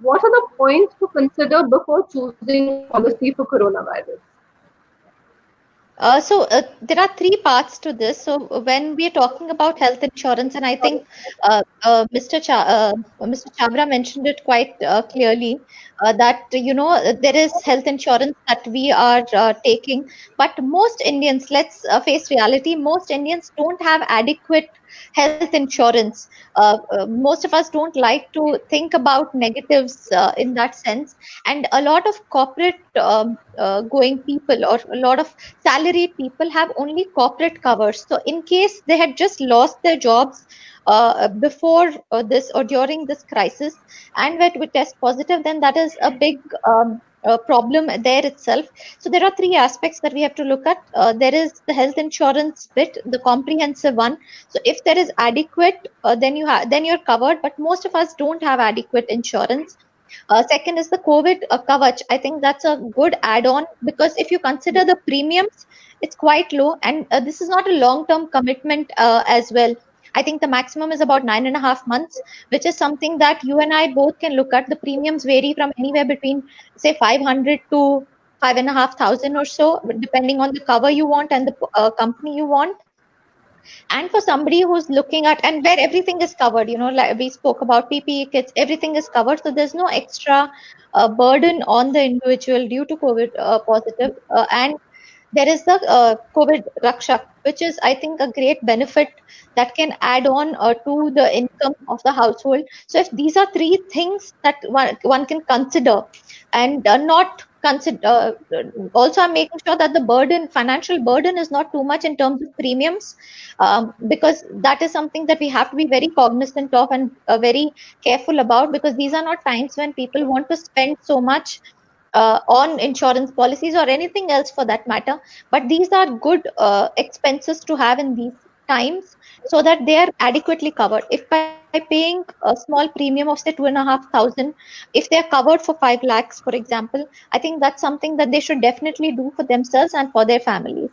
what are the points to consider before choosing a policy for coronavirus? There are three parts to this. So when we are talking about health insurance, and I think Mr. Chabra mentioned it quite clearly that there is health insurance that we are taking, but most Indians, let's face reality, most Indians don't have adequate health insurance. Most of us don't like to think about negatives in that sense, and a lot of corporate going people or a lot of salaried people have only corporate covers. So, in case they had just lost their jobs before this or during this crisis and were to test positive, then that is a big problem there itself. So, there are three aspects that we have to look at. There is the health insurance bit, the comprehensive one. So, if there is adequate, then you're covered. But most of us don't have adequate insurance. Second is the COVID coverage. I think that's a good add-on because if you consider the premiums, it's quite low, and this is not a long-term commitment as well. I think the maximum is about 9.5 months, which is something that you and I both can look at. The premiums vary from anywhere between, say, 500 to 5,500 or so, depending on the cover you want and the company you want. And for somebody who's looking at, and where everything is covered, like we spoke about PPE kits, everything is covered, so there's no extra burden on the individual due to COVID positive. And there is the COVID Rakshak, which is, I think, a great benefit that can add on to the income of the household. So, if these are three things that one can consider, and not consider, also I'm making sure that the financial burden is not too much in terms of premiums, because that is something that we have to be very cognizant of and very careful about, because these are not times when people want to spend so much on insurance policies or anything else for that matter. But these are good expenses to have in these times so that they are adequately covered. If by paying a small premium of say 2,500, if they are covered for 5 lakhs, for example, I think that's something that they should definitely do for themselves and for their families.